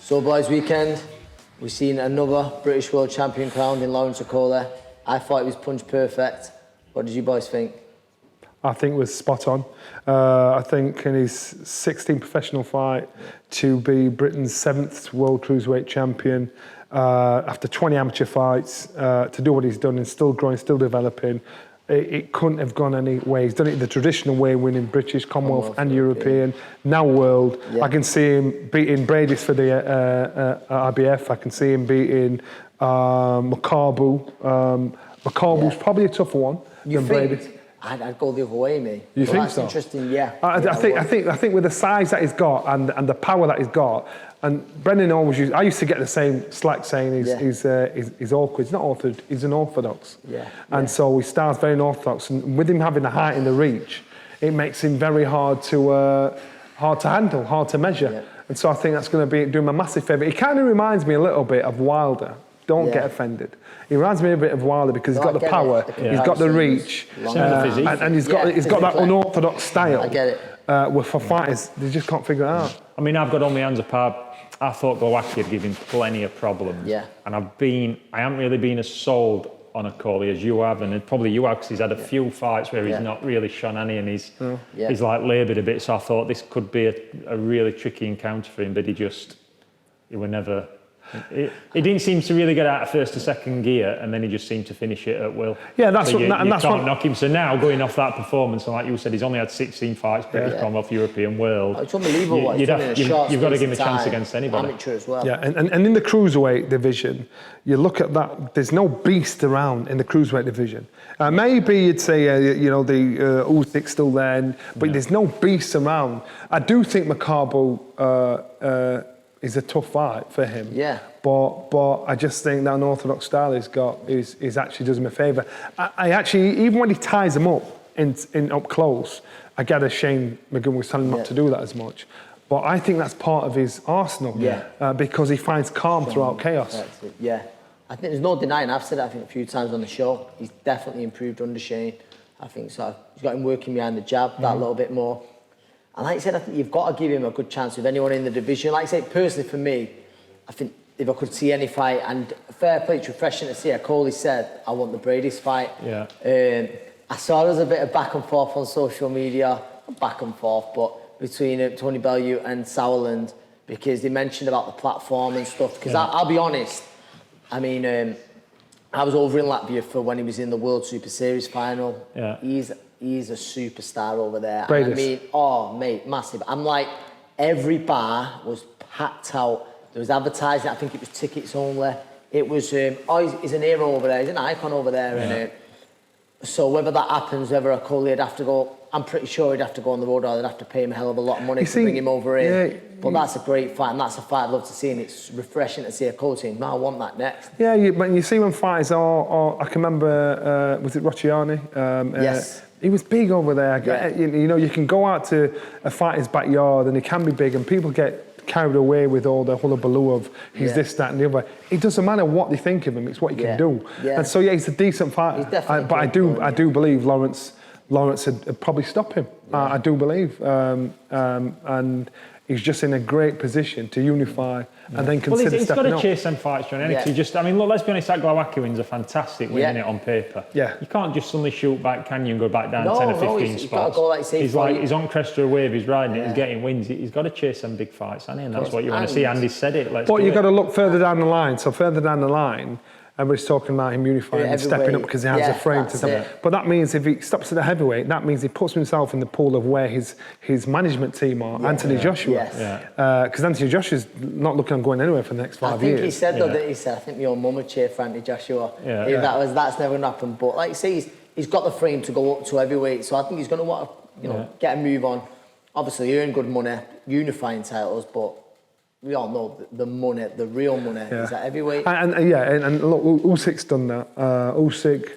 So, boys, weekend, we've seen another British World Champion crowned in Lawrence Okolies. I thought it was punch perfect. What did you boys think? I think it was spot on. I think in his 16th professional fight, to be Britain's 7th World Cruiserweight Champion, after 20 amateur fights, to do what he's done and still growing, still developing, it couldn't have gone any way. He's done it the traditional way, winning British, Commonwealth and European, now World. Yeah. I can see him beating Brady's for the IBF. I can see him beating Makabu. Makabu's probably a tougher one than Brady. I'd go the other way, mate. You think that's so? Interesting, yeah. I think with the size that he's got and the power that he's got, and Brendan always used. I used to get the same slack saying he's awkward. He's not awkward. He's unorthodox. Yeah. And so he starts very unorthodox, and with him having the height and the reach, it makes him very hard to handle, hard to measure. Yeah. And so I think that's going to be doing him a massive favour. He kind of reminds me a little bit of Wilder. Don't get offended. He reminds me a bit of Wilder because he's got the power, he's got the reach, and he's got that unorthodox style. I get it. Where for fighters, they just can't figure it out. I mean, I've got on my hands apart. I thought Glowacki had given plenty of problems. Yeah. And I haven't really been as sold on Okolie as you have, and probably you have, because he's had a few fights where he's not really shone any, and he's like laboured a bit. So I thought this could be a really tricky encounter for him, but he were never. He didn't seem to really get out of first to second gear, and then he just seemed to finish it at will. Yeah, that's so what. You That's can't what. knock him. So now, going off that performance, and like you said, he's only had 16 fights, British, Commonwealth, European, World. It's unbelievable. You've got to give him a chance against anybody. Amateur as well. Yeah, and in the cruiserweight division, you look at that. There's no beast around in the cruiserweight division. Maybe you'd say, the Usyk's still there, but there's no beast around. I do think Makabu is a tough fight for him. Yeah. But I just think that unorthodox style is actually does him a favour. I actually, even when he ties him up in up close, I gather Shane McGowan was telling him not to do that as much. But I think that's part of his arsenal. Because he finds calm throughout chaos. Yeah. I think there's no denying, I've said that I think a few times on the show, he's definitely improved under Shane. I think so. He's got him working behind the jab that little bit more. And like I said, I think you've got to give him a good chance with anyone in the division. Like I say, personally for me, I think if I could see any fight, and fair play, it's refreshing to see. Okolie said, I want the Brady's fight. Yeah. I saw there was a bit of back and forth on social media, not back and forth, but between Tony Bellew and Sauerland, because they mentioned about the platform and stuff. Because I'll be honest, I mean, I was over in Latvia for when he was in the World Super Series final. Yeah. He's a superstar over there. Brady's. I mean, oh, mate, massive. I'm like, every bar was packed out. There was advertising, I think it was tickets only. It was, he's an hero over there, he's an icon over there. And so whether that happens, whether Okolie would have to go, I'm pretty sure he'd have to go on the road, or they'd have to pay him a hell of a lot of money to bring him over here. But that's a great fight, and that's a fight I'd love to see, and it's refreshing to see Okolie saying, no, I want that next. Yeah, but you see when fighters are, I can remember, was it Rocciani? Yes. He was big over there. You can go out to a fighter's backyard and he can be big, and people get carried away with all the hullabaloo of he's this, that, and the other. It doesn't matter what they think of him; it's what he can do. Yeah. And so, he's a decent fighter. But I do believe Lawrence would probably stop him. Yeah. I do believe, and he's just in a great position to unify and then consider he's got stepping to up. chase them fights, John. Look, let's be honest, that Glowacki win's a fantastic win, isn't it, on paper? Yeah. You can't just suddenly shoot back, can you, and go back down 10 or 15 he's spots. Got to go, like say, he's on crest of a wave, he's riding it, he's getting wins. He's got to chase them big fights, hasn't he? And that's what you want to see. Andy said it. But you've got to look further down the line. So further down the line, everybody's talking about him unifying and stepping up because he has a frame to step. But that means if he stops at the heavyweight, that means he puts himself in the pool of where his management team are, Anthony Joshua. Because Anthony Joshua's not looking on going anywhere for the next 5 years. I think he said though that I think your mum would cheer for Anthony Joshua. That's never going to happen. But like you say, he's got the frame to go up to heavyweight, so I think he's going to want to get a move on. Obviously, earn good money, unifying titles, but we all know the money, the real money is at heavyweight. And look, Usyk's done that. Usyk,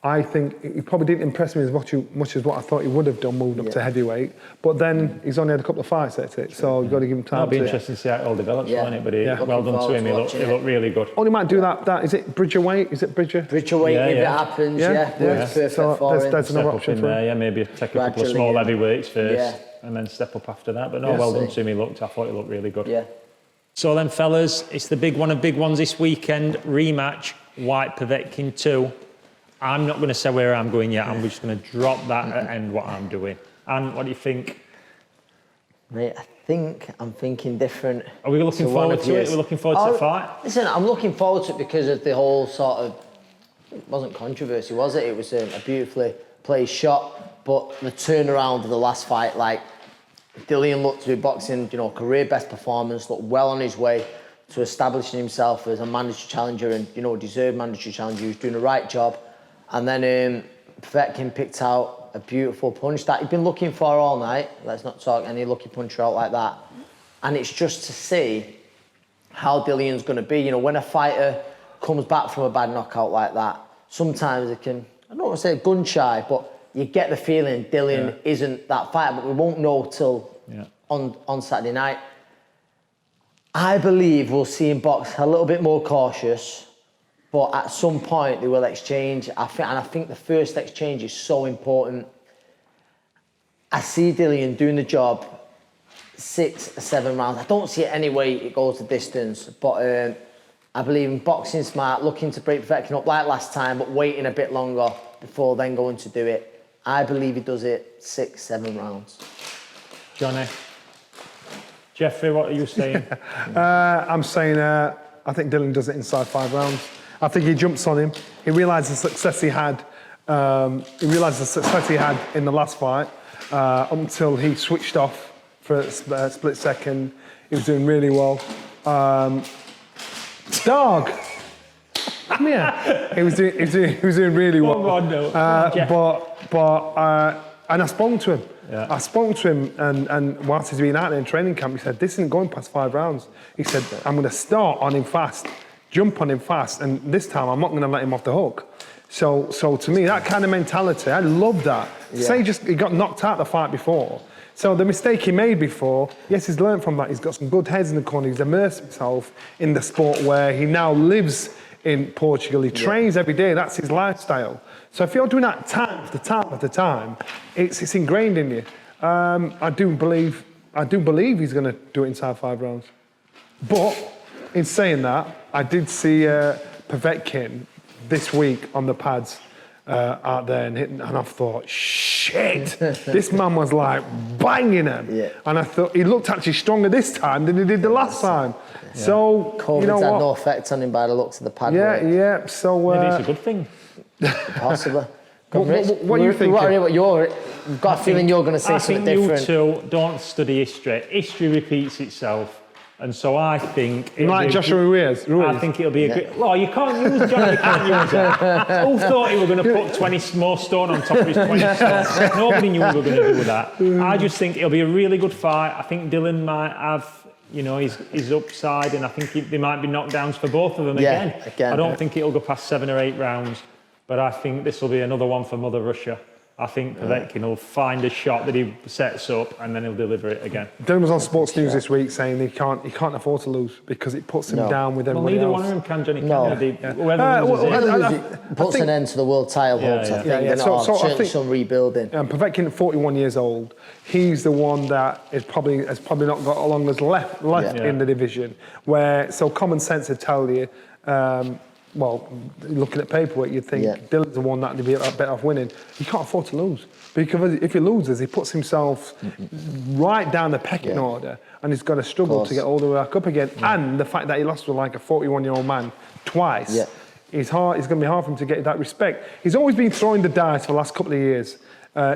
I think he probably didn't impress me as much as what I thought he would have done moving up to heavyweight. But then he's only had a couple of fights, that's it. So you've got to give him time. It'll be interesting to see how it all develops, won't it? But well done to him. He looked really good. Only might do that. Is it Bridgerweight? Is it Bridger? Bridgerweight, if it happens, works perfect for him. There's another option for him. Yeah, maybe take a couple of small heavyweights first and then step up after that. But no, well done to him. I thought he looked really good. Yeah. So then, fellas, it's the big one of big ones this weekend. Rematch, Whyte Povetkin 2. I'm not going to say where I'm going yet. I'm just going to drop that at end what I'm doing. And what do you think? Mate, I think I'm thinking different. Are we looking forward to it? We're looking forward to the fight? Listen, I'm looking forward to it because of the whole sort of... It wasn't controversy, was it? It was a beautifully played shot. But the turnaround of the last fight, like, Dillian looked to be boxing, career best performance, looked well on his way to establishing himself as a mandatory challenger and, deserved mandatory challenger. He was doing the right job. And then Povetkin picked out a beautiful punch that he'd been looking for all night. Let's not talk any lucky puncher out like that. And it's just to see how Dillian's going to be. When a fighter comes back from a bad knockout like that, sometimes it can, I don't want to say gun shy, but you get the feeling Dillian isn't that fighter, but we won't know till on Saturday night. I believe we'll see him box a little bit more cautious, but at some point they will exchange. I think the first exchange is so important. I see Dillian doing the job 6 or 7 rounds. I don't see it any way it goes the distance, but I believe in boxing smart, looking to break Povetkin up like last time, but waiting a bit longer before then going to do it. I believe he does it 6, 7 rounds. Johnny? Jeffrey, what are you saying? I'm saying I think Dillian does it inside 5 rounds. I think he jumps on him. He realised the success he had. In the last fight until he switched off for a split second. He was doing really well. Dog. Come here. He was doing really well. Oh God, no. And I spoke to him. Yeah. I spoke to him, and whilst he's been out there in training camp, he said, "This isn't going past 5 rounds." He said, "I'm going to start on him fast, jump on him fast, and this time I'm not going to let him off the hook." So to me, that kind of mentality, I love that. Yeah. Say he got knocked out the fight before. So the mistake he made before, yes, he's learned from that. He's got some good heads in the corner. He's immersed himself in the sport where he now lives in Portugal. He trains every day. That's his lifestyle. So if you're doing that time after time, it's ingrained in you. I do believe he's going to do it inside 5 rounds. But in saying that, I did see Povetkin this week on the pads out there and hitting, and I thought, shit, this man was like banging him. Yeah. And I thought he looked actually stronger this time than he did the last time. Yeah. So COVID's had no effect on him by the looks of the pad. Yeah. So maybe it's a good thing. Possibly. What are you thinking? You've got a feeling you're going to say something different. I think you two don't study history. History repeats itself. And so I think... You like Joshua Ruiz? I think it'll be a good... Well, you can't use John, you can't use it. Who thought he was going to put 20 more stone on top of his 20 stone? Nobody knew we were going to do that. I just think it'll be a really good fight. I think Dillian might have, his upside, and I think there might be knockdowns for both of them again. I don't think it'll go past 7 or 8 rounds, but I think this will be another one for Mother Russia. I think Povetkin will find a shot that he sets up and then he'll deliver it again. Dylan was on Sports News this week saying he can't afford to lose because it puts him down with everybody else. Neither one of them can, Johnny. Whoever loses puts an end to the world title hopes, I think. Certainly some rebuilding. Povetkin, 41 years old, he's the one that has probably not got long as left in the division. So common sense would tell you. Looking at paperwork, you'd think Dillian's the one that would be better off winning. He can't afford to lose because if he loses, he puts himself right down the pecking order, and he's got to struggle to get all the way back up again. And the fact that he lost to like a 41-year-old man twice, it's going to be hard for him to get that respect. He's always been throwing the dice for the last couple of years,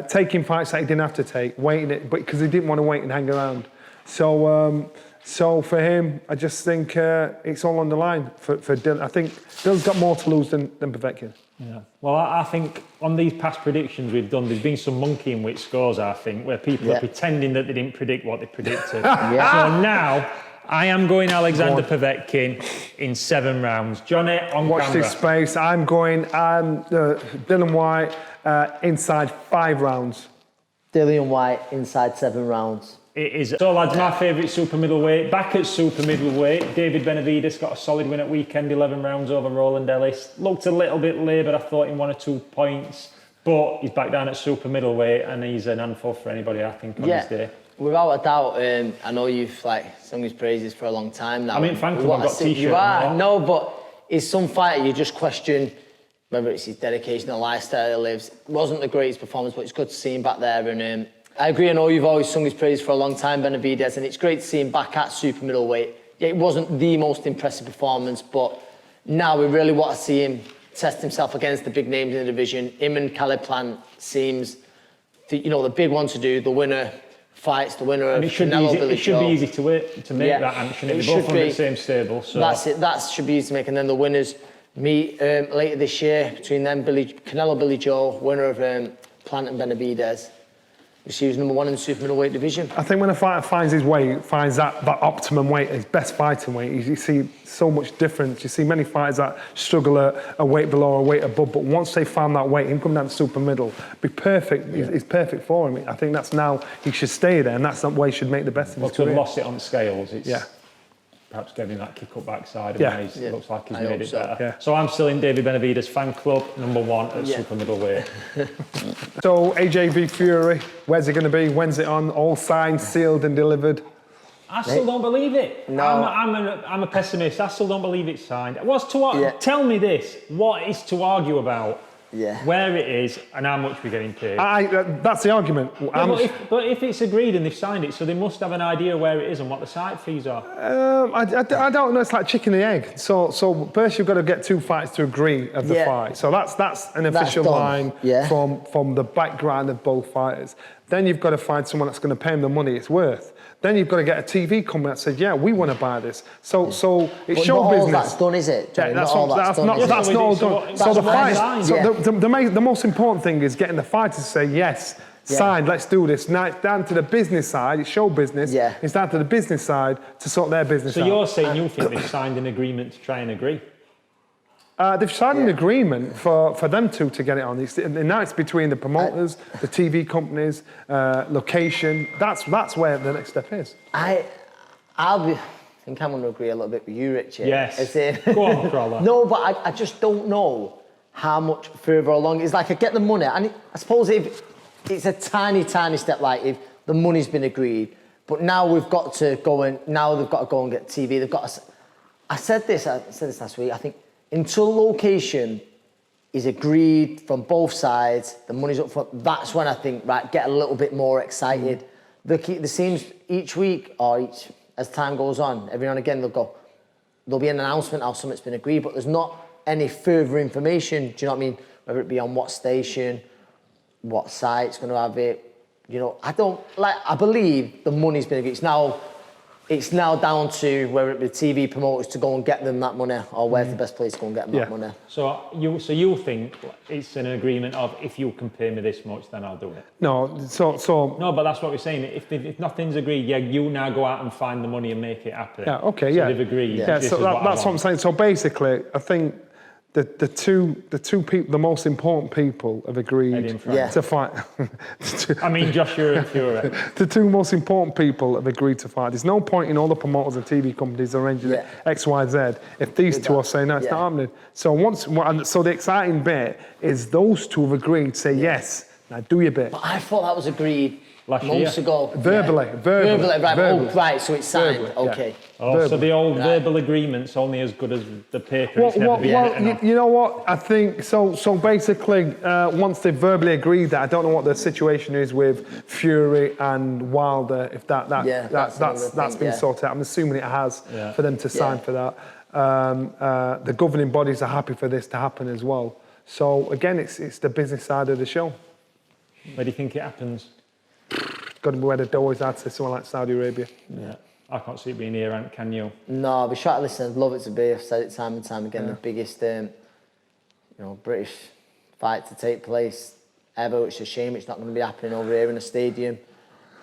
taking fights that he didn't have to take, waiting it, but because he didn't want to wait and hang around. So for him, I just think it's all on the line for Dylan. I think Dylan's got more to lose than Povetkin. Yeah. Well, I think on these past predictions we've done, there's been some monkeying with scores, I think, where people are pretending that they didn't predict what they predicted. So now, I am going Alexander Povetkin in 7 rounds. Johnny, on Watch camera. this space. I'm going Dylan Whyte inside 5 rounds. Dillian Whyte inside 7 rounds. It is. So, lads, my favourite super middleweight. Back at super middleweight, David Benavidez got a solid win at weekend, 11 rounds over Roland Ellis. Looked a little bit laboured, I thought, in 1 or 2 points. But he's back down at super middleweight and he's an handful for anybody, I think, on his day. Without a doubt, I know you've sung his praises for a long time now. I mean, thankfully I've got t-shirt. You are, no, but is some fighter you just question whether it's his dedication, the lifestyle he lives. It wasn't the greatest performance, but it's good to see him back there. And I agree, I know you've always sung his praises for a long time, Benavidez, and it's great to see him back at super middleweight. Yeah, it wasn't the most impressive performance, but now we really want to see him test himself against the big names in the division. Him and Caleb Plant seems, the big one to do, the winner fights the winner of Canelo Billy It should be easy to make that, and shouldn't it? They're both on the same stable. So that's it. That should be easy to make. And then the winners meet later this year between them, Canelo Billy Joe, winner of Plant and Benavidez. He was number 1 in the super middleweight division. I think when a fighter finds his weight, finds that optimum weight, his best fighting weight, you see so much difference. You see many fighters that struggle at a weight below or a weight above, but once they found that weight, him coming down to super middle, be perfect. Yeah. He's perfect for him. I think that's now he should stay there, and that's the way he should make the best of his career. To have lost it on scales, it's perhaps giving that kick up backside. It looks like he's made it better. Yeah. So I'm still in David Benavidez fan club, number 1 at super middleweight. So AJ v Fury, where's it going to be? When's it on? All signed, sealed and delivered? I still don't believe it. No. I'm a pessimist. I still don't believe it's signed. Tell me this. What is to argue about? Yeah. Where it is and how much we're getting paid. That's the argument. But if it's agreed and they've signed it, so they must have an idea where it is and what the site fees are. I don't know. It's like chicken and egg. So first you've got to get 2 fights to agree of the fight. So that's an official line from the background of both fighters. Then you've got to find someone that's going to pay them the money it's worth. Then you've got to get a TV company that says, yeah, we want to buy this. So it's show business. Not all that's done, is it? Yeah, that's not all done. So the fight. So the most important thing is getting the fighters to say yes. Signed, let's do this. Now it's down to the business side, it's show business. It's down to the business side to sort their business out. So you're saying you think they've signed an agreement to try and agree? They've signed an agreement for them two to get it on. Now it's between the promoters, the TV companies, location. That's where the next step is. I think I'm going to agree a little bit with you, Richard. Yes. Go on, Crolla. No, but I just don't know how much further along. It's like I get the money, and I suppose if it's a tiny, tiny step, like if the money's been agreed, but now we've got to go and they've got to go and get TV. They've got to, I said this last week. I think until location is agreed from both sides, the money's up front. That's when I think get a little bit more excited. There seems each week or as time goes on, every now and again there'll be an announcement how something's been agreed, but there's not any further information. Do you know what I mean? Whether it be on what station, what site's going to have it. I believe the money's been agreed. It's now down to whether it be TV promoters to go and get them that money, or where's the best place to go and get them that money. So you think it's an agreement of if you can pay me this much, then I'll do it. No, no, but that's what we're saying. If nothing's agreed, you now go out and find the money and make it happen. Yeah, okay, so they've agreed. Yeah, so that's what I'm saying. So basically, I think the two people, the most important people have agreed to fight. I mean, Joshua and Fury. The 2 most important people have agreed to fight. There's no point in all the promoters and TV companies arranging it X, Y, Z if these 2 are saying no, it's not happening. So so the exciting bit is those 2 have agreed to say yes. Now do your bit. But I thought that was agreed months ago. Verbally. Right, so it's signed. Okay. So the old verbal agreement's only as good as the paper. You know what? I think so. So basically, once they've verbally agreed that, I don't know what the situation is with Fury and Wilder. If that's been sorted out, I'm assuming it has for them to sign for that. The governing bodies are happy for this to happen as well. So again, it's the business side of the show. Where do you think it happens? Got to be where the doors are to someone like Saudi Arabia. Yeah. I can't see it being Iran, can you? No, I'll be shot. Listen, I'd love it to be. I've said it time and time again. The biggest, British fight to take place ever. It's a shame it's not going to be happening over here in a stadium.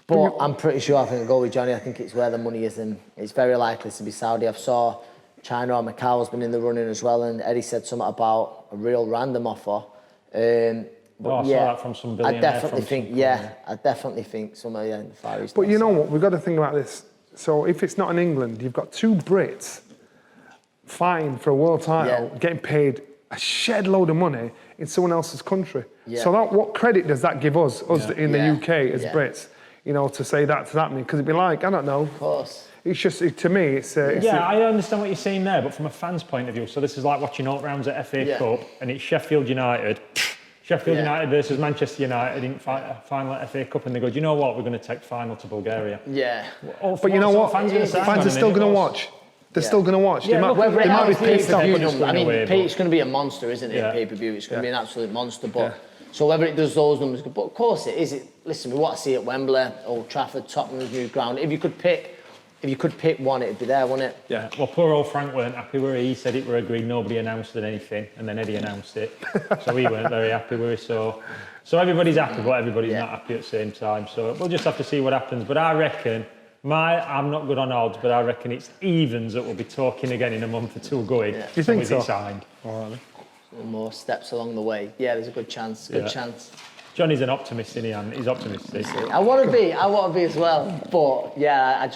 But I'm pretty sure I think I'll go with Johnny. I think it's where the money is, and it's very likely to be Saudi. I've saw China or Macau's been in the running as well, and Eddie said something about a real random offer. But I saw that from some billionaire. I definitely think somewhere in the Far East. But you know what? We've got to think about this. So if it's not in England, you've got 2 Brits fighting for a world title, getting paid a shed load of money in someone else's country. Yeah. So what credit does that give us in the UK as Brits? You know, to say that's happening, because it'd be like, I don't know. Of course. It's just, to me, it's... I understand what you're saying there, but from a fan's point of view, so this is like watching 8 rounds at FA Cup, and it's Sheffield United United versus Manchester United in final at FA Cup, and they go, do you know what, we're going to take final to Bulgaria. Yeah. But you know what? Fans are still going to watch. They're still going to watch. Yeah, they might be pissed off. I mean, it's going to be a monster, isn't it? Pay-per-view. It's going to be an absolute monster. But so whether it does those numbers, but of course it is. Listen, we want to see it at Wembley, Old Trafford, Tottenham's new ground. If you could pick one, it'd be there, wouldn't it? Yeah. Well, poor old Frank weren't happy with it. He said it were agreed. Nobody announced anything, and then Eddie announced it. So he weren't very happy with it. So everybody's happy, but everybody's not happy at the same time. So we'll just have to see what happens. But I reckon. I'm not good on odds, but I reckon it's evens that we'll be talking again in a month or 2 going. Do you think so? Is it signed? All right. More steps along the way. Yeah, there's a good chance. Good chance. Johnny's an optimist, isn't he? He's optimistic. I want to be as well. But yeah,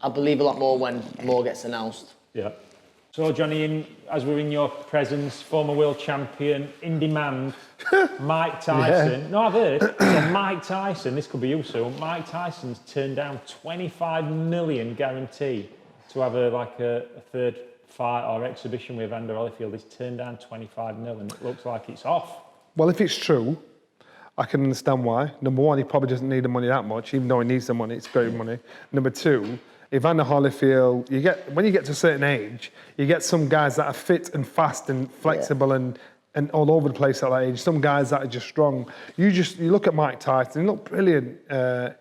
I believe a lot more when more gets announced. Yeah. So Johnny, as we're in your presence, former world champion, in demand, Mike Tyson. No, I've heard. So Mike Tyson, this could be you soon. Mike Tyson's turned down 25 million guarantee to have a third fight or exhibition with Evander Holyfield. He's turned down 25 million. It looks like it's off. Well, if it's true, I can understand why. Number one, he probably doesn't need the money that much, even though he needs the money. It's great money. Number two, Evander Holyfield, when you get to a certain age, you get some guys that are fit and fast and flexible and all over the place at that age. Some guys that are just strong. You look at Mike Tyson, he looked brilliant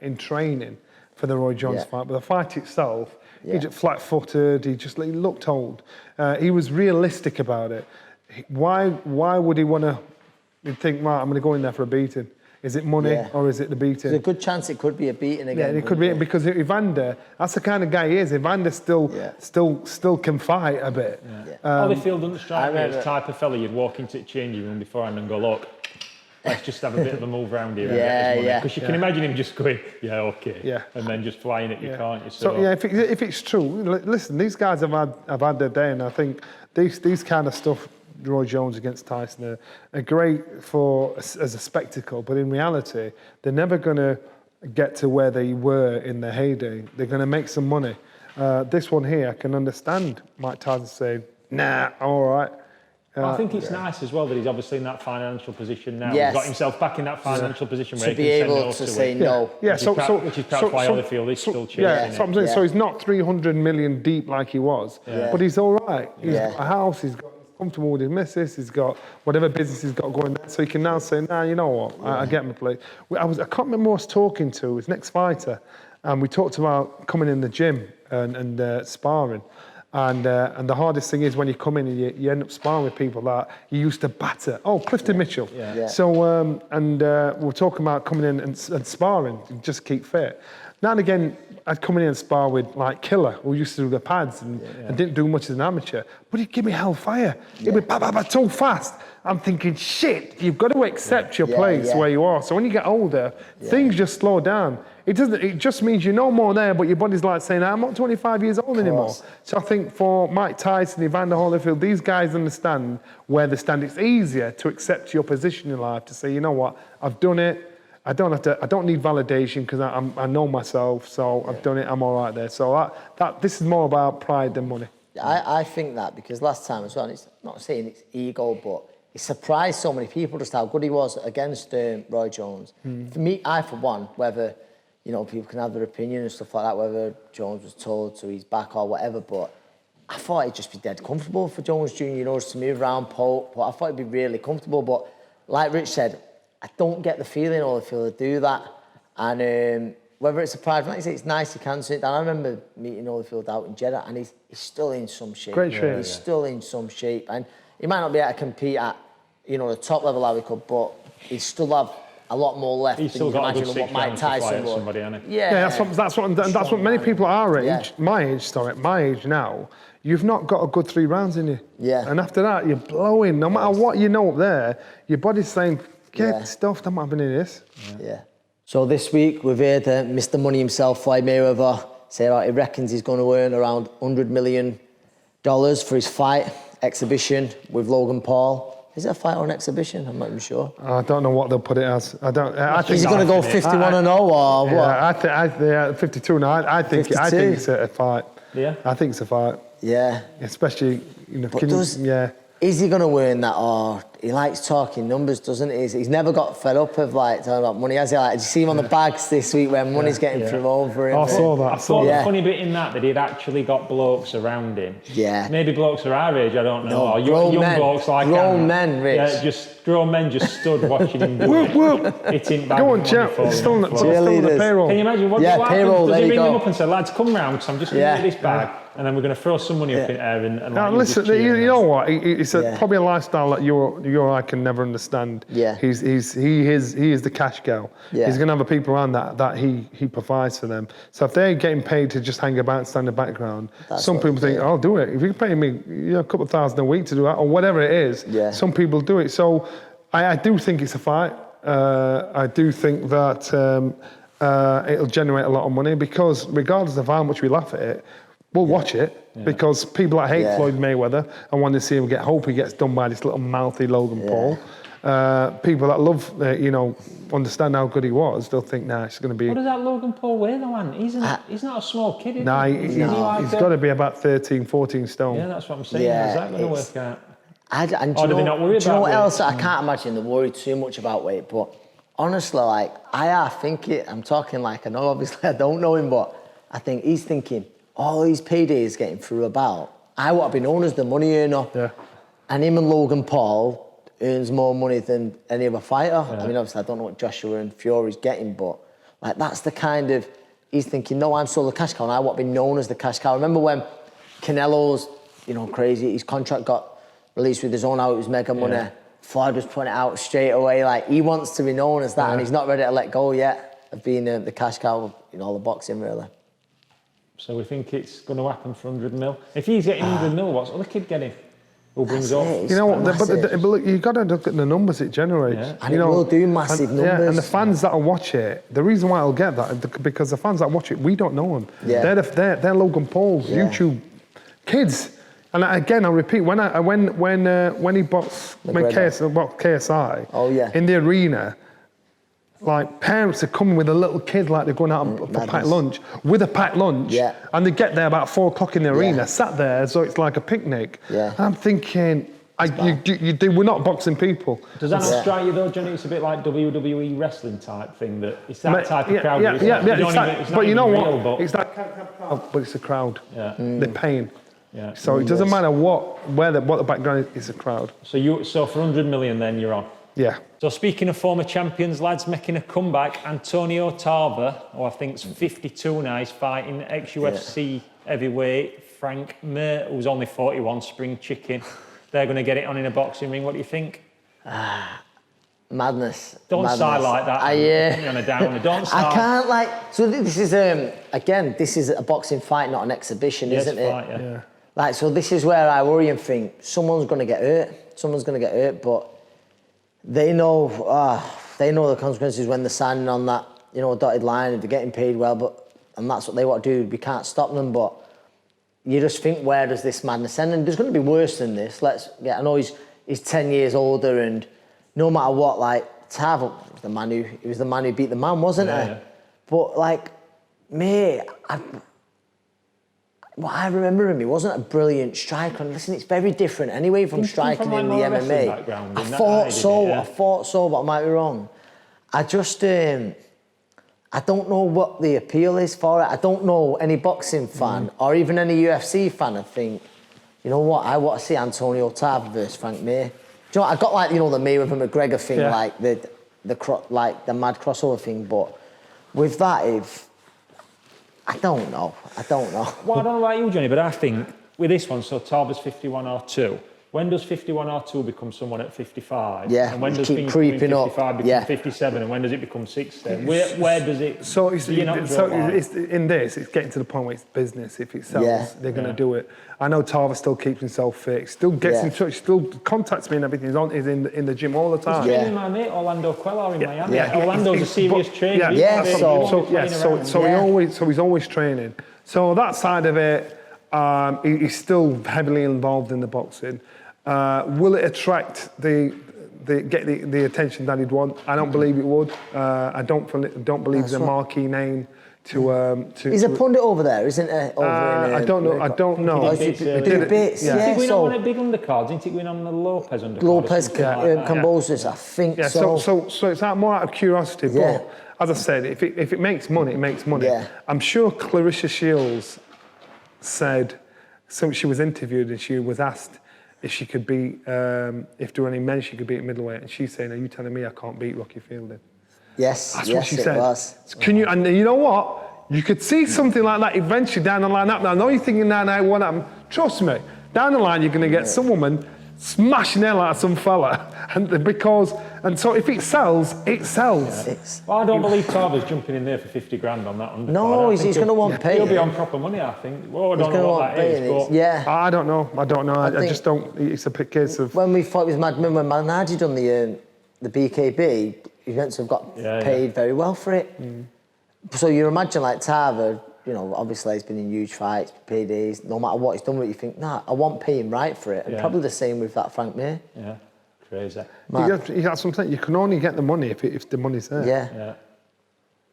in training for the Roy Jones fight, but the fight itself, he just flat-footed, he looked old. He was realistic about it. Why would he want to think, right, I'm going to go in there for a beating? Is it money or is it the beating? There's a good chance it could be a beating again. Yeah, it could be, because Evander, that's the kind of guy he is. Evander still can fight a bit. Yeah. Holyfield doesn't strike me as the type of fella you'd walk into the changing room beforehand and go, look, let's just have a bit of a move around here. Because you can imagine him just going, and then just flying at you, can't you? So if it's true, listen, these guys have had their day, and I think these kind of stuff, Roy Jones against Tyson, are great as a spectacle, but in reality, they're never going to get to where they were in their heyday. They're going to make some money. This one here, I can understand Mike Tyson saying, nah, all right. I think it's nice as well that he's obviously in that financial position now. He's got himself back in that financial position where he can say no to say no. Which is perhaps why Holyfield is still chasing it. So I'm saying, so he's not 300 million deep like he was, but he's all right. He's got a house, he's comfortable with his missus, he's got whatever business he's got going there, so he can now say, nah, you know what, I get my place. I can't remember who I was talking to, his next fighter, and we talked about coming in the gym and sparring. And the hardest thing is when you come in and you end up sparring with people that you used to batter. Oh, Clifton Mitchell. So, we're talking about coming in and sparring, just keep fit. Now and again, I'd come in and spar with like Killer, who used to do the pads and didn't do much as an amateur, but he'd give me hellfire. He'd be so fast. I'm thinking, shit, you've got to accept your place where you are. So when you get older, things just slow down. It just means you're no more there, but your body's like saying, I'm not 25 years old anymore. So I think for Mike Tyson, Evander Holyfield, these guys understand where they stand. It's easier to accept your position in life, to say, you know what, I've done it. I don't need validation because I know myself, so I've done it, I'm all right there. So this is more about pride than money. I think that because last time as well, and it's not saying it's ego, but he surprised so many people just how good he was against Roy Jones. For me, for one, whether, people can have their opinion and stuff like that, whether Jones was told so he's back or whatever, but I thought he'd just be dead comfortable for Jones Jr., just to move around, poke, but I thought he'd be really comfortable. But like Rich said, I don't get the feeling Holyfield would do that. And whether it's a pride, like I say, it's nice he can sit down. I remember meeting Holyfield out in Jeddah, and he's still in some shape. Great shape. He's still in some shape. And he might not be able to compete at, the top level how he could, but he'd still have a lot more left He's than still you can got a good imagine 6 what Mike rounds to fly Tyson at would. somebody, hasn't he? Yeah, that's what many people at our age, Yeah. my age now, you've not got a good 3 rounds in you. Yeah. And after that, you're blowing. No matter what you know up there, your body's saying, get Yeah. stuffed, I'm not having any of this. Yeah. So this week we've heard Mr. Money himself, Floyd Mayweather, say about he reckons he's going to earn around $100 million for his fight exhibition with Logan Paul. Is it a fight or an exhibition? I'm not even sure. I don't know what they'll put it as. I think Is he going to go 51-0 or what? Yeah, 52 now. I think 52? it's a fight. Yeah. I think it's a fight. Yeah. Especially, you know, But is he going to earn that, or he likes talking numbers, doesn't he? He's never got fed up of like talking about money, has he? Like, did you see him on the bags this week where money's getting thrown over him? I saw that. I thought the funny bit in that he'd actually got blokes around him. Yeah. Maybe blokes are our age, I don't know. No, or grown young men. blokes like Grown men, Rich. Yeah, just grown men just stood watching him do it. Hitting back. Go on, Jeff. Still on the payroll. Can you imagine what Yeah, happens? payroll, Does there he you ring them go. up and say, lads, come round, because I'm just going to get this bag, and then we're going to throw some money up in there and Now, like, listen, just cheer you know what? It's probably a lifestyle that you or I can never understand. Yeah. He is the cash cow. Yeah. He's going to have the people around that he provides for them. So if they're getting paid to just hang about and stand in the background, some people think, I'll do it. If you pay me a couple of thousand a week to do that, or whatever it is, some people do it. So I do think it's a fight. I do think that it'll generate a lot of money, because regardless of how much we laugh at it, we'll watch it, because people that hate Floyd Mayweather and want to see him hope he gets done by this little mouthy Logan Paul. People that love, understand how good he was, they'll think, it's going to be... What does that Logan Paul weigh though, man? He's not a small kid, is he's got to be about 13, 14 stone. Yeah, that's what I'm saying. Yeah, Is that going to work out? Do they not worry you know about what weight? else? I can't imagine they worry too much about weight, but honestly, like, I think it, I'm talking like, I know obviously I don't know him, but I think he's thinking, all these paydays getting through about, I want to be known as the money earner. Yeah. And him and Logan Paul earns more money than any other fighter. I mean, obviously I don't know what Joshua and Fury's getting, but like, that's the kind of, he's thinking, no, I'm still the cash cow and I want to be known as the cash cow. I remember when Canelo's, crazy, his contract got released with his own out, it was mega money. Floyd was putting it out straight away, like, he wants to be known as that, and he's not ready to let go yet of being the cash cow in all the boxing, really. So we think it's going to happen for 100 mil. If he's getting 100 mil, what's the other kid getting? Who brings up? You know what? But look, you've got to look at the numbers it generates. Yeah. And it will do massive numbers. Yeah, and the fans that'll watch it, the reason why I'll get that, because the fans that watch it, we don't know them. Yeah. They're Logan Paul's YouTube kids. And again, I'll repeat, when he boxed KSI in the arena, like, parents are coming with a little kid, like they're going out for packed lunch, with a packed lunch, and they get there about 4 o'clock in the arena, sat there, so it's like a picnic. And I'm thinking, we're not boxing people. Does that not strike you though, Johnny? It's a bit like WWE wrestling type thing, that it's that type of crowd. But you know what? It's that crowd, but it's a crowd. They're paying. Yeah. So it doesn't matter what the background is, it's a crowd. So for 100 million then you're on. Yeah. So speaking of former champions, lads, making a comeback, Antonio Tarver, who I think's 52 now, he's fighting ex-UFC heavyweight Frank Mir, who's only 41, spring chicken. They're going to get it on in a boxing ring. What do you think? Madness. Don't sigh like that. On a downer. Don't sigh. I can't, so this is, again, this is a boxing fight, not an exhibition, isn't it? Fight, yeah. Like, so this is where I worry and think, someone's going to get hurt, but they know the consequences when they're signing on that, dotted line, if they're getting paid well, and that's what they want to do. We can't stop them, but you just think, where does this madness end? And there's going to be worse than this. I know he's 10 years older, and no matter what, like, Tarver was the man who beat the man, wasn't he? Yeah. But like, me, I remember him, he wasn't a brilliant striker. And listen, it's very different anyway from striking in the MMA. I thought so, but I might be wrong. I just, I don't know what the appeal is for it. I don't know any boxing fan or even any UFC fan. I think, you know what, I want to see Antonio Tarver versus Frank Mir. Do you know what, I got like, the Mayweather McGregor thing, like the mad crossover thing, but with that, I don't know. Well, I don't know about you, Johnny, but I think with this one, so Tarver's 51 or 2, when does 51 or 2 become someone at 55? Yeah, And when does keep things creeping up. 55 become Yeah. 57? And when does it become 60? Where does it... So it's, do you not draw a line? it's in this. It's getting to the point where it's business. If it sells, Yeah. they're going to do it. I know Tarver still keeps himself fit. Still gets Yeah. in touch. Still contacts me and everything. He's in the gym all the time. He's Yeah. training my mate Orlando Quellar in Miami. Yeah. Orlando's a serious trainer. Yeah, He's so- not playing around. He's always training. So that side of it, he's still heavily involved in the boxing. Will it attract the attention that he'd want? I don't believe it would. I don't believe it's a marquee name to. He's a pundit over there, isn't he? I don't know. I don't know. He did bits, Yeah. yeah. Is he going So on a big undercard? Isn't he going on the Lopez undercard? Lopez Like Cambosos, I think Yeah. so. So it's more out of curiosity. Yeah. But as I said, if it makes money, it makes money. Yeah. I'm sure Clarissa Shields said. So she was interviewed and she was asked if she could beat, if there were any men she could beat at middleweight, and she's saying, "Are you telling me I can't beat Rocky Fielding?" Yes, That's yes, what she it said. was. Can you? And you know what? You could see something like that eventually down the line. I know you're thinking now, what happened? Trust me, down the line you're going to get some woman smashing hell out of some fella, and so if it sells, it sells. It's, Well, I don't believe Tarver's jumping in there for 50 grand on that undercard. No, I he's think going to want pay. He'll be on proper money, I think. Well, I don't know gonna what want that is, paying, but... yeah. I don't know. I think- just don't. It's a case of. When we fought with Madman, when Manhaji done the BKB, he meant to have got paid very well for it. So you imagine like Tarver, you know, obviously he's been in huge fights, paydays, no matter what he's done with it, you think, nah, I want paying right for it. And probably the same with that Frank Mir. Yeah, crazy. You got something. You can only get the money if the money's there. Yeah. Yeah.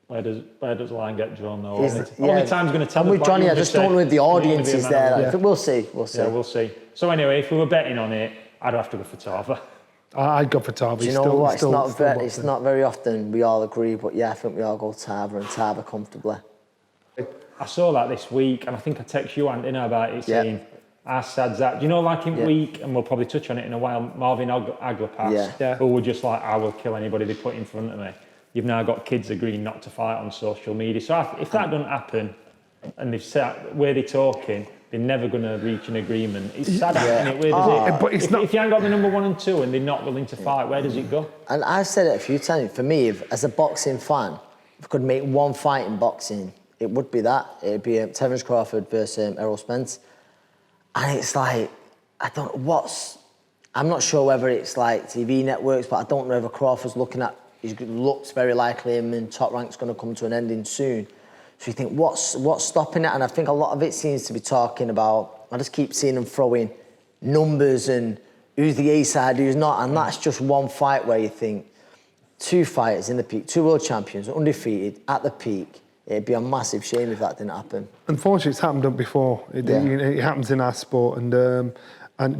Where does the line get drawn though? Is- Only time's going to tell And us. with like Johnny, you I just just don't said, know if the he's gonna be a audience is man there. of- I think we'll see. We'll see. Yeah, we'll see. So anyway, if we were betting on it, I'd have to go for Tarver. I'd go for Tarver. Do you know what? It's not very often we all agree, but yeah, I think we all go Tarver and Tarver comfortably. I saw that this week, and I think I texted you, didn't I, about it, saying, how sad's that? Do you know, like in week, and we'll probably touch on it in a while, Marvin Aglapas, who were just like, I will kill anybody they put in front of me. You've now got kids agreeing not to fight on social media. So if that doesn't happen, and they've said where they're talking, they're never going to reach an agreement. It's sad, isn't it? Where does it? But it's not. If you ain't got the number 1 and 2 and they're not willing to fight, where does it go? And I've said it a few times. For me, as a boxing fan, if I could make one fight in boxing, it would be that. It'd be Terence Crawford versus Errol Spence. And it's like, I'm not sure whether it's like TV networks, but I don't know whether Crawford's looks very likely him and Top Rank's going to come to an ending soon. So you think, what's stopping it? And I think a lot of it seems to be talking about, I just keep seeing them throwing numbers and who's the A side, who's not, and that's just one fight where you think, 2 fighters in the peak, 2 world champions, undefeated, at the peak. It'd be a massive shame if that didn't happen. Unfortunately, it's happened before. It happens in our sport, but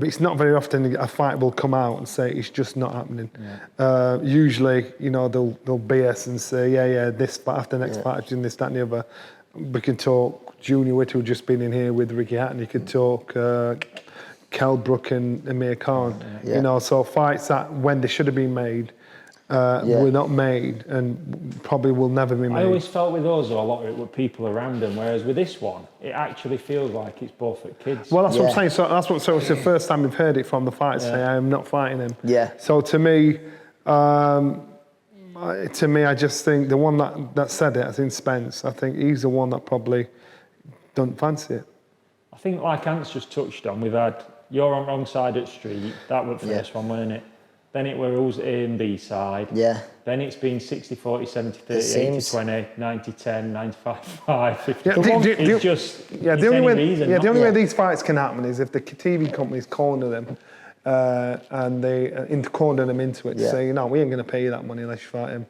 it's not very often a fight will come out and say it's just not happening. Yeah. Usually, you know, they'll BS and say, this fight after the next fight, I've done this, that, and the other. We can talk Junior Whittle just been in here with Ricky Hatton. You could talk Kell Brook and Amir Khan. You know, so fights that when they should have been made. Were not made and probably will never be made. I always felt with those, though, a lot of it were people around them, whereas with this one, it actually feels like it's both at kids. Well, that's what I'm saying. So it's the first time we've heard it from the fighter say, I am not fighting him. Yeah. So to me, I just think the one that said it, I think Spence, I think he's the one that probably don't fancy it. I think, like Ant's just touched on, we've had You're on Wrong Side at Street, that was the first one, weren't it? Then it were who's A and B side. Yeah. Then it's been 60, 40, 70, 30, 80, 20, 90, 10, 95, 5, 50. Yeah, It's just, the only way these fights can happen is if the TV companies corner them and they corner them into it to say, no, we ain't going to pay you that money unless you fight him.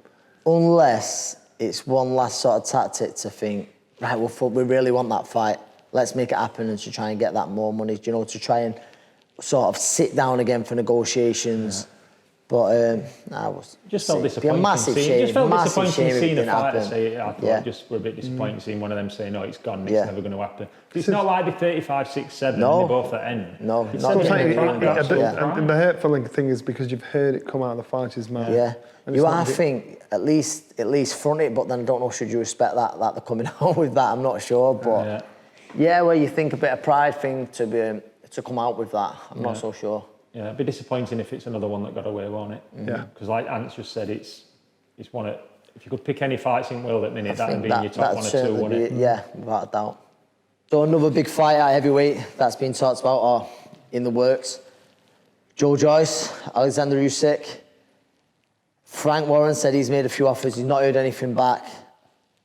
Unless it's one last sort of tactic to think, right, we really want that fight. Let's make it happen and to try and get that more money, you know, to try and sort of sit down again for negotiations. Yeah. But I was just felt disappointing. Be a massive shame. Just felt disappointing seeing the fighter say it. I thought just were a bit disappointing seeing one of them say, no, it's gone, it's never going to happen. It's not like the 35, 6, 7, and they're both at end. No, and the hurtful thing is because you've heard it come out of the fighter's mouth. Yeah, I think at least front it, but then I don't know, should you respect that they're coming out with that? I'm not sure, but where you think a bit of pride thing to come out with that, I'm not so sure. Yeah, it'd be disappointing if it's another one that got away, won't it? Yeah. Because like Ant's just said, it's one of, if you could pick any fights in the world at the minute, that would be in your top one or two, wouldn't it? Yeah, without a doubt. So another big fight at heavyweight that's been talked about or in the works. Joe Joyce, Alexander Usyk. Frank Warren said he's made a few offers, he's not heard anything back.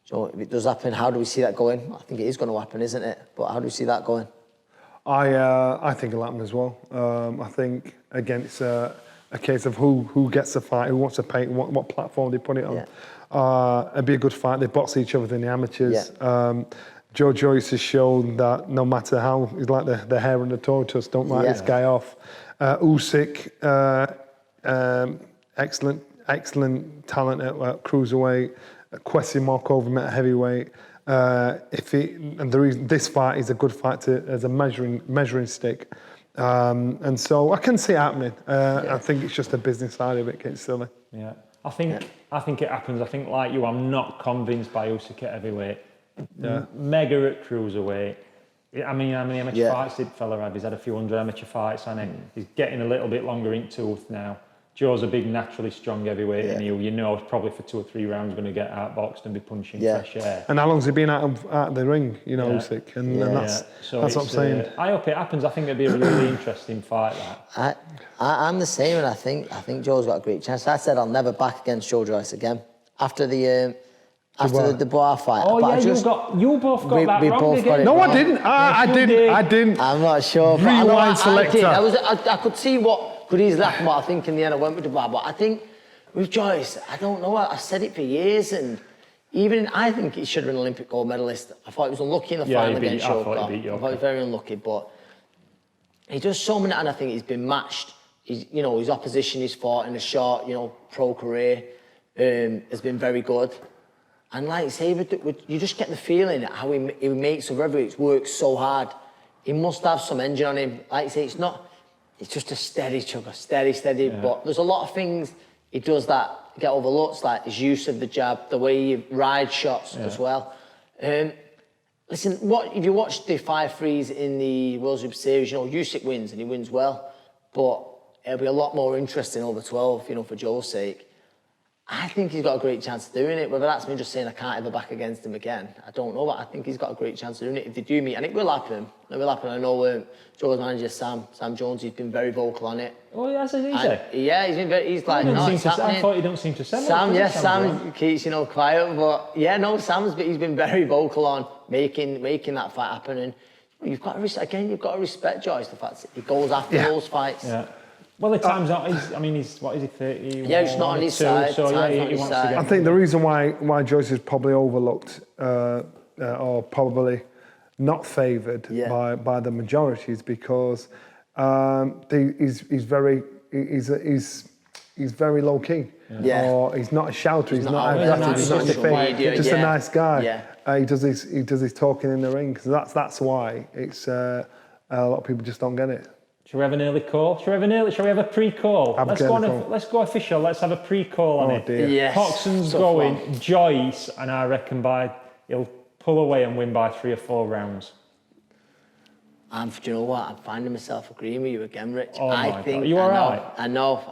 So if it does happen, how do we see that going? I think it is going to happen, isn't it? But how do we see that going? I think it'll happen as well. I think, again, it's a case of who gets the fight, who wants to pay, what platform they put it on. Yeah. It'd be a good fight. They box each other in the amateurs. Yeah. Joe Joyce has shown that no matter how, he's like the hair on the tortoise, don't write this guy off. Usyk, excellent talent at cruiserweight. Question mark over him at heavyweight. This fight is a good fight as a measuring stick, and so I can see it happening. I think it's just the business side of it getting silly. Yeah, I think it happens. I think like you, I'm not convinced by Usyk at heavyweight. Yeah. Mega at cruiserweight. I mean, how many amateur fights did fella have? He's had a few hundred amateur fights, hasn't he? He's getting a little bit longer in tooth now. Joe's a big, naturally strong heavyweight, and you know probably for 2 or 3 rounds going to get outboxed and be punching fresh air. And how long's he been out of the ring, you know, Usyk? And that's what I'm saying. I hope it happens. I think it'd be a really interesting fight, that. I'm the same, and I think Joe's got a great chance. I said I'll never back against Joe Joyce again after the Dubois fight. Oh yeah, you both got that wrong again. No, I didn't. I didn't. I'm not sure. Rewind selector. I could see what could easily happen, but I think in the end I went with Dubois. But I think with Joyce, I don't know. I said it for years, and I think he should have been an Olympic gold medalist. I thought he was unlucky in the final against Shoko. I thought he was very unlucky, but he does so many, and I think he's been matched. His opposition he's fought in a short, pro career has been very good. And like you say, you just get the feeling how he makes of heavyweights work so hard. He must have some engine on him. Like you say, it's just a steady chugger, steady. Yeah. But there's a lot of things he does that get overlooked, like his use of the jab, the way he rides shots as well. Listen, if you watch the 5-3s in the World Super Series, Usyk wins and he wins well, but it'll be a lot more interesting over 12, for Joe's sake. I think he's got a great chance of doing it. Whether that's me just saying I can't ever back against him again, I don't know, but I think he's got a great chance of doing it if they do meet, and it will happen. It will happen. I know Joe's manager Sam Jones, he's been very vocal on it. Oh, yeah, so he's it. Yeah, he's been very. He's like, no, it's happening. I thought you don't seem to sell it. Sam keeps quiet, but he's been very vocal on making that fight happen, and you've got to respect Joyce, the fact that he goes after those fights. Yeah. Well, the time's not. He's what is he? 30. Yeah, it's not on his side. So he wants to get. I think the reason why Joyce is probably overlooked or probably not favoured by the majority is because he's very low key. Yeah. Or he's not a shouter. He's not aggressive. He's not defensive. Just a nice guy. Yeah. He does his talking in the ring. So that's why it's a lot of people just don't get it. Shall we have an early call? Shall we have a pre-call? Let's go official. Let's have a pre-call on it. Dear. Yes. Poxon's going, Joyce, and I reckon he'll pull away and win by 3 or 4 rounds. Do you know what? I'm finding myself agreeing with you again, Rich. Oh I think. God. You all right? I know.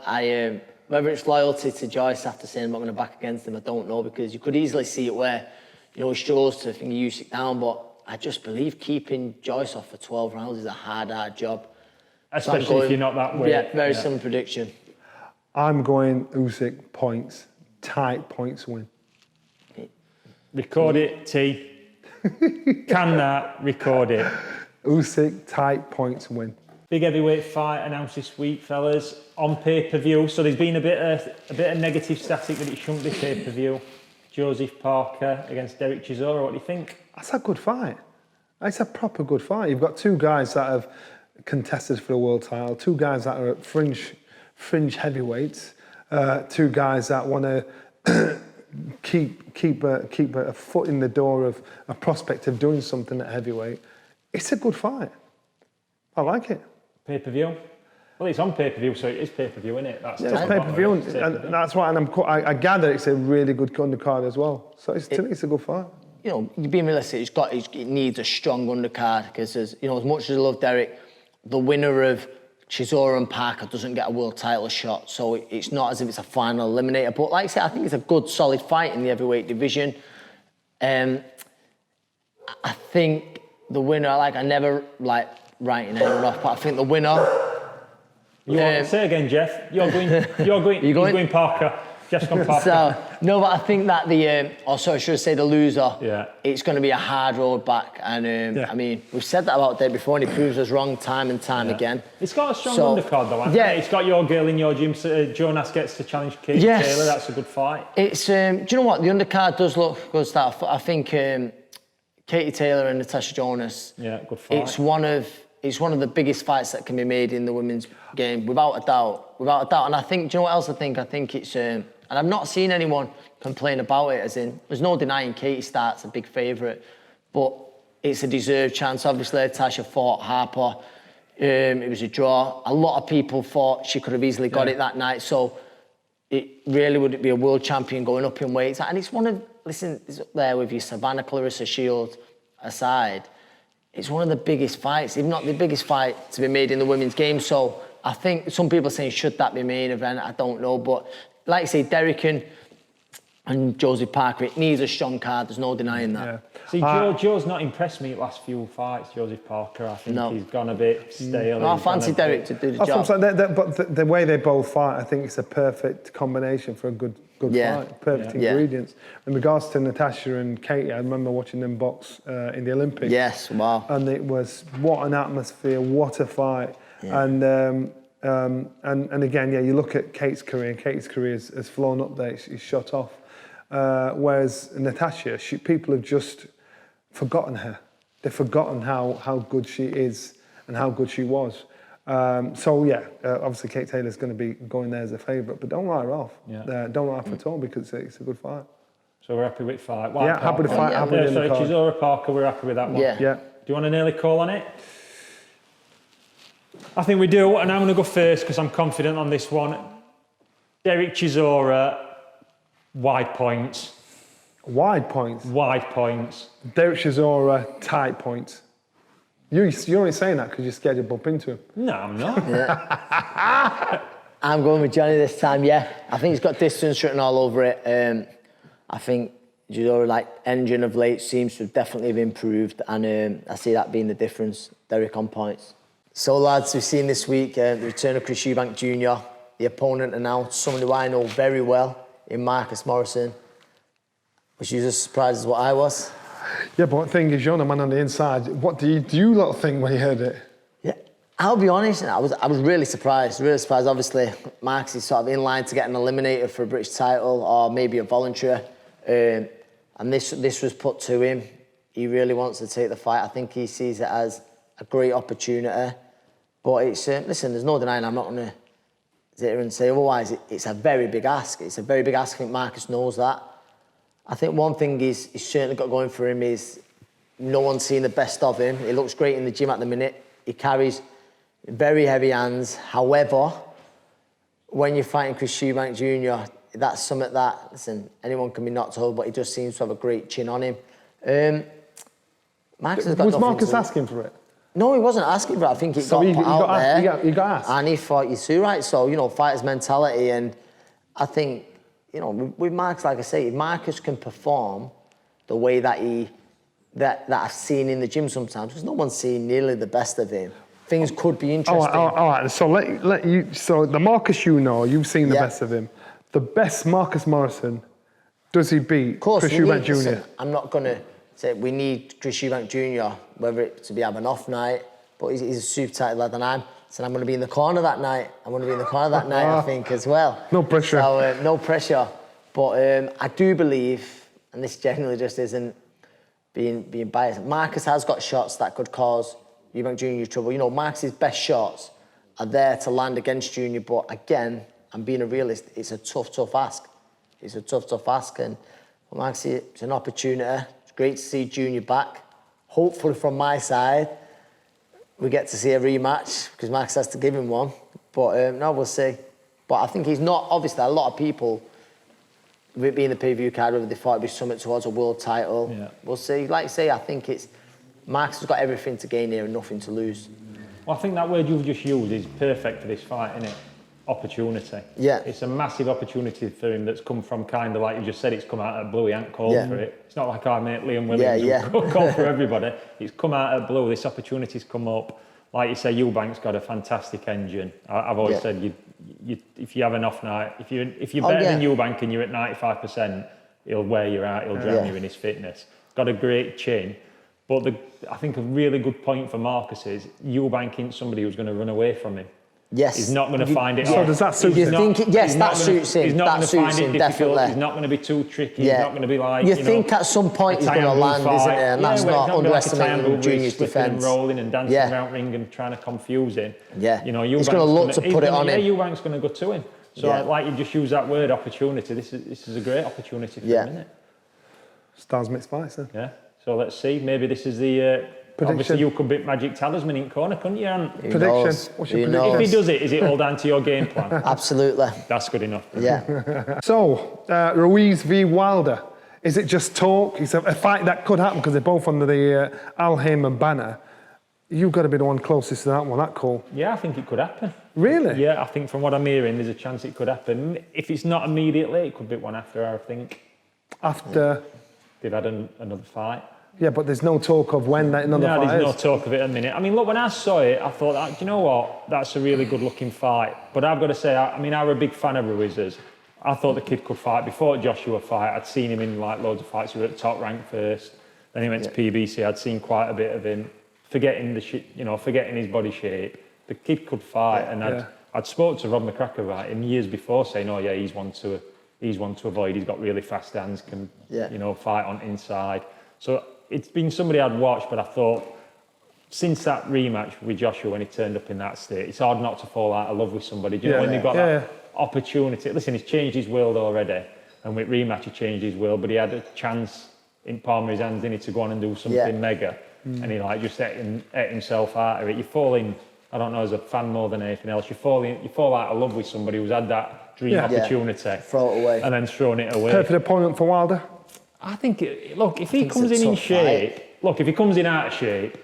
Whether it's loyalty to Joyce after saying I'm not going to back against him, I don't know, because you could easily see it where, he struggles to think Usyk down, but I just believe keeping Joyce off for 12 rounds is a hard job. Especially if you're not that way. Yeah, very similar prediction. I'm going Usyk points, tight points win. Record it, T. Can that, record it. Usyk, tight points win. Big heavyweight fight announced this week, fellas, on pay-per-view. So there's been a bit of negative static that it shouldn't be pay-per-view. Joseph Parker against Derek Chisora, what do you think? That's a good fight. It's a proper good fight. You've got 2 guys that have contested for the world title, 2 guys that are at fringe heavyweights, 2 guys that want to keep a foot in the door of a prospect of doing something at heavyweight. It's a good fight. I like it. Pay-per-view? Well, it's on pay-per-view, so it is pay-per-view, isn't it? It's pay-per-view, and that's why. And I gather it's a really good undercard as well. So to me, it's a good fight. Being realistic, it needs a strong undercard because, as much as I love Derek, the winner of Chisora and Parker doesn't get a world title shot, so it's not as if it's a final eliminator. But like I said, I think it's a good, solid fight in the heavyweight division. I think the winner, like, I never like writing anyone off, but I think the winner. You want to say again, Jeff? You're going. He's going Parker. Jeff's gone Parker. So, no, but I think that I should say the loser. Yeah. It's going to be a hard road back, and I mean, we've said that about Dave before, and he proves us wrong time and time again. It's got a strong undercard though, hasn't it? It's got your girl in your gym. Jonas gets to challenge Katie Taylor. That's a good fight. It's do you know what, the undercard does look good stuff. I think Katie Taylor and Natasha Jonas. Yeah, good fight. It's one of the biggest fights that can be made in the women's game, without a doubt. And I think, do you know what else I think? I think it's, and I've not seen anyone complain about it, as in, there's no denying Katie starts a big favourite, but it's a deserved chance. Obviously, Natasha fought Harper. It was a draw. A lot of people thought she could have easily got it that night, so it really would be a world champion going up in weight. And it's one of, listen, it's up there with your Savannah Clarissa Shields aside. It's one of the biggest fights, if not the biggest fight to be made in the women's game. So I think some people are saying, should that be main event? I don't know. But like I say, Derek and Josie Parker, it needs a strong card. There's no denying that. Yeah. See, Joe's not impressed me last few fights, Josie Parker. I think he's gone a bit stale. No, I fancy Derek to do the job. But the way they both fight, I think it's a perfect combination for a good fight. Perfect ingredients. In regards to Natasha and Katie, I remember watching them box in the Olympics. Yes, wow. And it was, what an atmosphere, what a fight. Yeah. And again, you look at Kate's career, and Kate's career has flown up there, she's shot off. Whereas Natasha, people have just forgotten her. They've forgotten how good she is and how good she was. Obviously Kate Taylor's going to be going there as a favourite, but don't write her off. Yeah. Don't write her at all, because it's a good fight. So we're happy with the fight. Happy with the fight. Happy with the card. Chisora Parker, we're happy with that one. Yeah. Do you want an early call on it? I think we do, and I'm going to go first because I'm confident on this one. Derek Chisora, wide points. Wide points? Wide points. Derek Chisora, tight points. You're only saying that because you're scared to bump into him. No, I'm not. I'm going with Johnny this time, I think he's got distance written all over it. I think Chisora, like, engine of late, seems to definitely have improved, and I see that being the difference. Derek on points. So, lads, we've seen this week the return of Chris Eubank Jr. The opponent announced someone who I know very well in Marcus Morrison. Was you as surprised as what I was? Yeah, but the thing is, you're the man on the inside. What do you lot think when you heard it? Yeah, I'll be honest, I was really surprised. Obviously, Marcus is sort of in line to get an eliminator for a British title, or maybe a voluntary. And this was put to him. He really wants to take the fight. I think he sees it as a great opportunity. But it's, listen, there's no denying, I'm not going to sit here and say otherwise. It's a very big ask. It's a very big ask. I think Marcus knows that. I think one thing he's certainly got going for him is no one's seen the best of him. He looks great in the gym at the minute. He carries very heavy hands. However, when you're fighting Chris Eubank Jr., that's something that, listen, anyone can be knocked over, but he just seems to have a great chin on him. Marcus has got was Marcus asking for it? No, he wasn't asking for it. I think he got put out there. He got asked. And he thought, you see, right? So, fighter's mentality. And I think, with Marcus, like I say, if Marcus can perform the way that I've seen in the gym sometimes, because no one's seen nearly the best of him, things could be interesting. All right. So so the Marcus you've seen the best of him. The best Marcus Morrison, does he beat Chris Eubank Jr.? Listen, I'm not going to say we need Chris Eubank Jr., whether it to be having an off night, but he's a super tight lad, and I'm going to be in the corner that night. I think, as well. No pressure. So, no pressure. But I do believe, and this generally just isn't being biased, Marcus has got shots that could cause Eubank Jr. trouble. Marcus's best shots are there to land against Jr., but again, I'm being a realist, it's a tough ask. It's a tough ask, and for Marcus, it's an opportunity. It's great to see Jr. back. Hopefully, from my side, we get to see a rematch, because Marcus has to give him one. But no, we'll see. But I think he's not, obviously, a lot of people, with it being the pay-per-view card, whether they thought it'd be something towards a world title. Yeah. We'll see. Like I say, I think Marcus has got everything to gain here and nothing to lose. Well, I think that word you've just used is perfect for this fight, isn't it? Opportunity. Yeah. It's a massive opportunity for him that's come from kind of like you just said, it's come out of blue, he ain't called for it. It's not like our mate Liam Williams who called for everybody. It's come out of blue, this opportunity's come up. Like you say, Eubank's got a fantastic engine. I've always said, you, if you have an off night, if you're better than Eubank and you're at 95%, he'll wear you out, he'll drown you in his fitness. Got a great chin. But I think a really good point for Marcus is Eubank isn't somebody who's going to run away from him. Yes. He's not going to find it. So does that suit him? Yes, that suits him. He's not going to find it difficult. Definitely. He's not going to be too tricky. He's not going to be like. You think at some point he's going to land, isn't it? And that's not underestimating Junior's defence. And rolling and dancing around ring and trying to confuse him. Yeah. You know, he's going to look to put it on him. Yeah, Eubank's going to go to him. So like you just use that word opportunity. This is a great opportunity for him, isn't it? Stars mixed fights then. Yeah. So let's see. Maybe this is the. Obviously, you could beat Magic Talisman in corner, couldn't you, Ant? Prediction. What's your prediction? If he does it, is it all down to your game plan? Absolutely. That's good enough. Yeah. So, Ruiz V Wilder. Is it just talk? It's a fight that could happen because they're both under the Al Haymon banner. You've got to be the one closest to that one, that call. Yeah, I think it could happen. Really? Yeah, I think from what I'm hearing, there's a chance it could happen. If it's not immediately, it could be one after, I think. After? They've had another fight. Yeah, but there's no talk of when that another fight is. No, there's no talk of it at the minute. I mean, look, when I saw it, I thought, do you know what? That's a really good-looking fight. But I've got to say, I was a big fan of Ruiz's. I thought the kid could fight. Before Joshua fight, I'd seen him in like loads of fights. He was at top rank first. Then he went to PBC. I'd seen quite a bit of him. Forgetting his body shape. The kid could fight. I'd spoke to Rob McCracker about him years before, saying, "Oh yeah, he's one to avoid. He's got really fast hands. Can fight on inside." So it's been somebody I'd watched, but I thought since that rematch with Joshua when he turned up in that state, it's hard not to fall out of love with somebody. Do you know when they've got that opportunity? Listen, he's changed his world already, and with rematch he changed his world, but he had a chance in palm of his hands, didn't he, to go on and do something mega, and he like just ate himself out of it. You fall in, I don't know, as a fan more than anything else, you fall out of love with somebody who's had that dream opportunity, throw it away, and then thrown it away. Perfect opponent for Wilder. I think, if he comes in shape, if he comes in out of shape,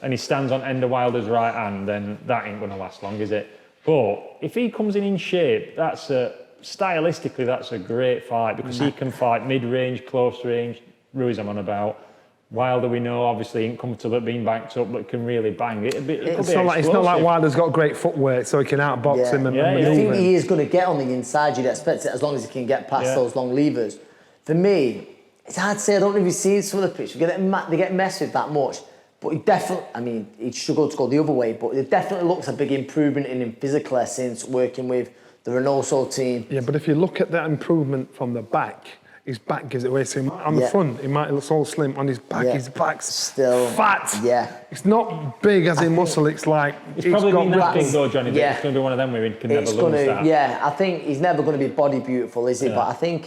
and he stands on end of Wilder's right hand, then that ain't going to last long, is it? But if he comes in shape, stylistically, that's a great fight because he can fight mid-range, close range. Ruiz I'm on about. Wilder, we know, obviously, ain't comfortable at being backed up, but can really bang. It's not like Wilder's got great footwork, so he can outbox him and maneuver. I think he is going to get on the inside. You'd expect it as long as he can get past those long levers. For me, it's hard to say. I don't know if you've seen some of the pictures. They get messed with that much. But he definitely, he struggled to go the other way, but it definitely looks a big improvement in him physically since working with the Reynoso team. Yeah, but if you look at that improvement from the back, his back gives it away. So on the front, he might look so slim. On his back, his back's still fat. Yeah. It's not big as in muscle, it's like... It's probably been that big though, Johnny, that it's going to be one of them where he can never lose that. Yeah, I think he's never going to be body beautiful, is he? But I think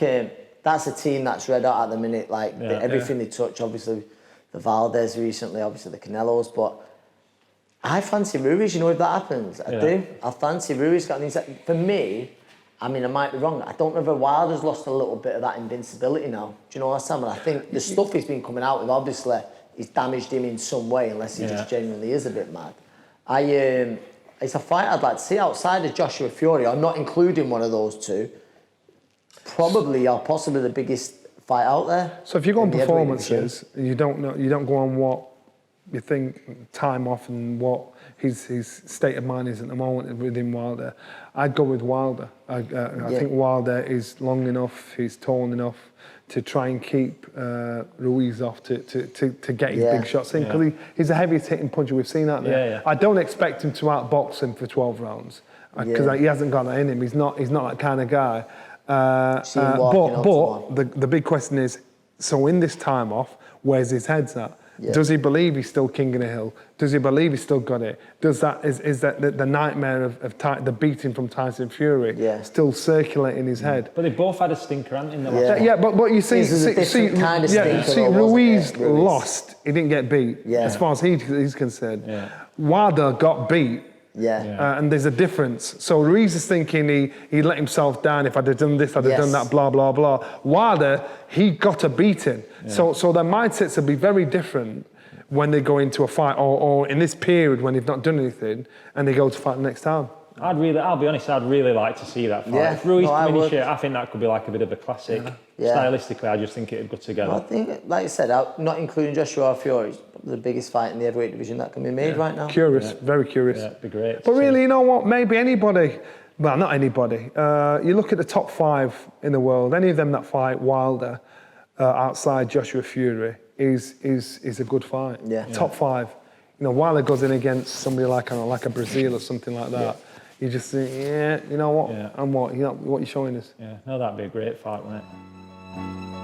that's a team that's red hot at the minute. Like, everything they touch, obviously, the Valdez recently, obviously the Canelos, but I fancy Ruiz, if that happens. I do. I fancy Ruiz. For me, I might be wrong. I don't know if Wilder's lost a little bit of that invincibility now. Do you know what I'm saying? I think the stuff he's been coming out with, obviously, he's damaged him in some way, unless he just genuinely is a bit mad. It's a fight I'd like to see outside of Joshua Fury, or not including one of those two. Probably or possibly the biggest fight out there. So if you go on performances, you don't go on what you think time off and what his state of mind is at the moment within Wilder. I'd go with Wilder. I think Wilder is long enough, he's tall enough to try and keep Ruiz off to get his big shots in, because he's the heaviest hitting puncher we've seen out there. I don't expect him to outbox him for 12 rounds because he hasn't got that in him. He's not that kind of guy. But the big question is, so in this time off, where's his head's at? Does he believe he's still king of the hill? Does he believe he's still got it? Is that the nightmare of the beating from Tyson Fury still circulating in his head? But they both had a stinker, haven't they, in the last but you see, kind of stinker, Ruiz lost. He didn't get beat, as far as he's concerned. Wilder got beat. And there's a difference. So Ruiz is thinking he let himself down. If I'd have done this, I'd have done that, blah, blah, blah. Wilder, he got a beating. So their mindsets would be very different when they go into a fight, or in this period when they've not done anything and they go to fight the next time. I'll be honest, I'd really like to see that fight. Yeah, If Ruiz I finish would. it, I think that could be like a bit of a classic. Yeah. Stylistically, I just think it'd go together. Well, I think, like I said, not including Joshua or Fury, it's probably the biggest fight in the heavyweight division that can be made right now. Curious, very curious. Yeah, it'd be great. But really, you know what? Maybe anybody, well, not anybody. You look at the top 5 in the world. Any of them that fight Wilder outside Joshua Fury is a good fight. Yeah. Top 5. You know, Wilder goes in against somebody like a Brazil or something like that. You just think, yeah, you know what? Yeah. And what? You know, what you're showing us. Yeah, no, that'd be a great fight, wouldn't it?